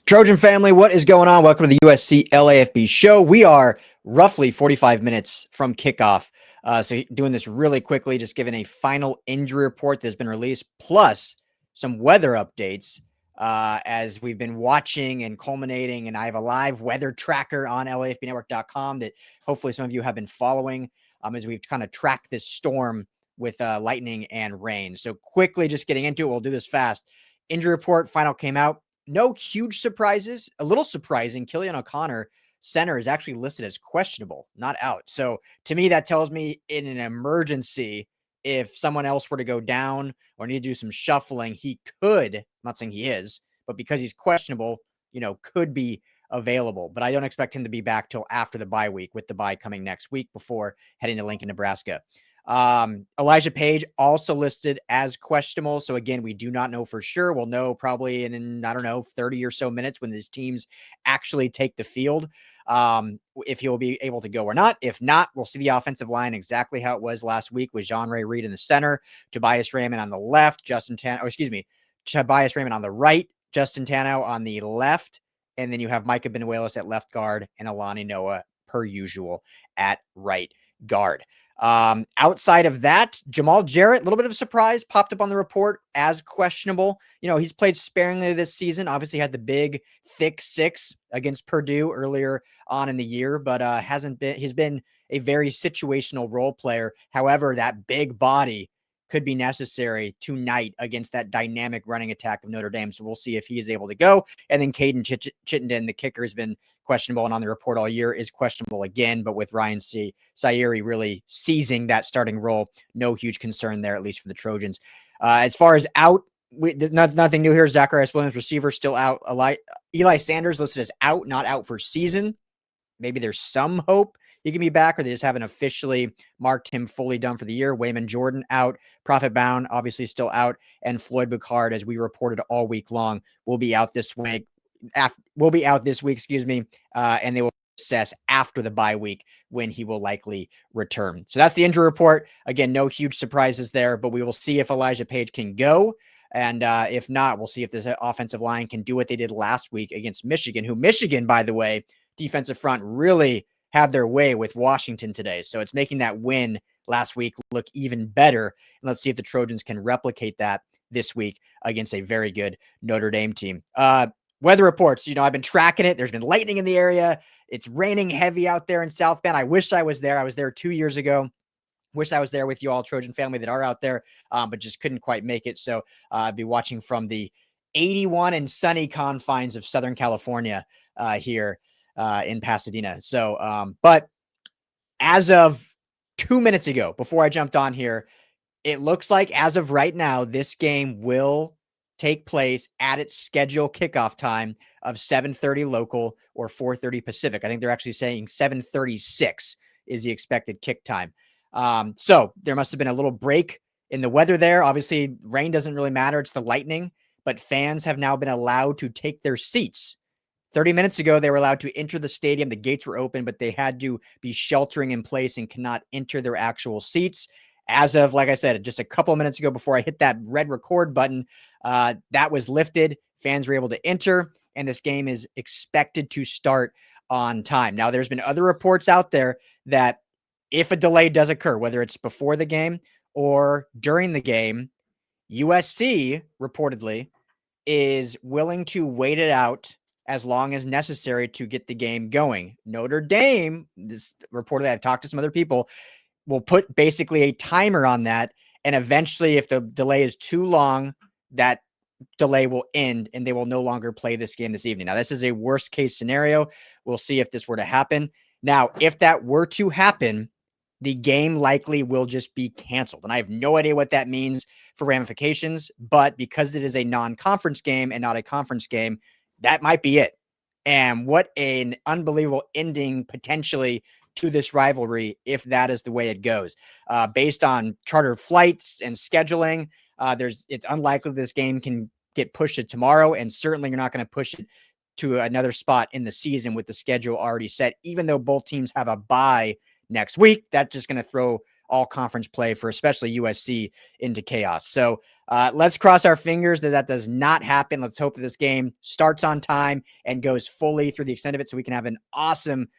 Trojan family, what is going on? Welcome to the USC LAFB show. We are roughly 45 minutes from kickoff. So doing this really quickly, just giving a final injury report that has been released, plus some weather updates as we've been watching and culminating. And I have a live weather tracker on LAFBnetwork.com that hopefully some of you have been following as we've kind of tracked this storm with lightning and rain. So quickly, just getting into it, we'll do this fast. Injury report final came out. No huge surprises. A little surprising. Killian O'Connor, center, is actually listed as questionable, not out. So to me, that tells me in an emergency, if someone else were to go down or need to do some shuffling, he could, I'm not saying he is, but because he's questionable, could be available. But I don't expect him to be back till after the bye week, with the bye coming next week before heading to Lincoln, Nebraska. Elijah Page also listed as questionable. So again, we do not know for sure. We'll know probably in 30 or so minutes when these teams actually take the field, if he will be able to go or not. If not, we'll see the offensive line exactly how it was last week with Jean-Ray Reed in the center, Tobias Raymond on the left, Tobias Raymond on the right, Justin Tano on the left. And then you have Micah Benuelos at left guard and Alani Noah, per usual, at right guard. Outside of that, Jamal Jarrett, a little bit of a surprise, popped up on the report as questionable. He's played sparingly this season. Obviously had the big, thick 6 against Purdue earlier on in the year, but he's been a very situational role player. However, that big body could be necessary tonight against that dynamic running attack of Notre Dame. So we'll see if he is able to go. And then Caden Chittenden, the kicker, has been questionable and on the report all year, is questionable again, but with Ryan Sayeri really seizing that starting role, no huge concern there, at least for the Trojans. As far as out, nothing new here. Zacharias Williams, receiver, still out. Eli Sanders listed as out, not out for season. Maybe there's some hope he can be back, or they just haven't officially marked him fully done for the year. Wayman Jordan out. Prophet Bound obviously still out. And Floyd Boucard, as we reported all week long, will be out this week. And they will assess after the bye week when he will likely return. So that's the injury report. Again, no huge surprises there, but we will see if Elijah Page can go. And if not, we'll see if this offensive line can do what they did last week against Michigan, who Michigan, by the way, defensive front really had their way with Washington today. So it's making that win last week look even better. And let's see if the Trojans can replicate that this week against a very good Notre Dame team. Weather reports, I've been tracking it. There's been lightning in the area. It's raining heavy out there in South Bend. I wish I was there. I was there 2 years ago. Wish I was there with you all, Trojan family that are out there, but just couldn't quite make it. So I'll be watching from the 81 and sunny confines of Southern California here in Pasadena. So, but as of 2 minutes ago, before I jumped on here, it looks like as of right now, this game will take place at its scheduled kickoff time of 7:30 local or 4:30 Pacific. I think they're actually saying 7:36 is the expected kick time. So there must have been a little break in the weather there. Obviously, rain doesn't really matter. It's the lightning, but fans have now been allowed to take their seats. 30 minutes ago, they were allowed to enter the stadium. The gates were open, but they had to be sheltering in place and cannot enter their actual seats. As of, like I said, just a couple of minutes ago before I hit that red record button, that was lifted. Fans were able to enter, and this game is expected to start on time. Now, there's been other reports out there that if a delay does occur, whether it's before the game or during the game, USC reportedly is willing to wait it out as long as necessary to get the game going. Notre Dame, this reportedly, I've talked to some other people, will put basically a timer on that. And eventually, if the delay is too long, that delay will end and they will no longer play this game this evening. Now, this is a worst case scenario. We'll see if this were to happen. Now, if that were to happen, the game likely will just be canceled. And I have no idea what that means for ramifications, but because it is a non-conference game and not a conference game, that might be it. And what an unbelievable ending potentially to this rivalry if that is the way it goes. Based on chartered flights and scheduling, it's unlikely this game can get pushed to tomorrow, and certainly you're not going to push it to another spot in the season with the schedule already set, even though both teams have a bye next week. That's just going to throw all conference play for especially USC into chaos. So let's cross our fingers that that does not happen. Let's hope that this game starts on time and goes fully through the extent of it so we can have an awesome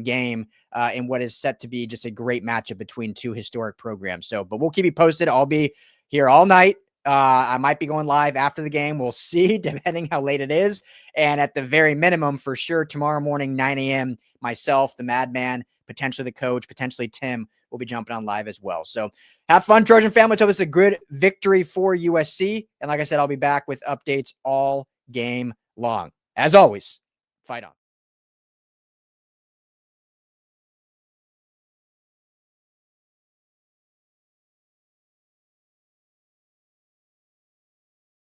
game in what is set to be just a great matchup between two historic programs. So, but we'll keep you posted. I'll be here all night. I might be going live after the game. We'll see, depending how late it is. And at the very minimum, for sure, tomorrow morning, 9 a.m., myself, the Madman, potentially the coach, potentially Tim, will be jumping on live as well. So have fun, Trojan family. Hope it's a good victory for USC. And like I said, I'll be back with updates all game long. As always, fight on.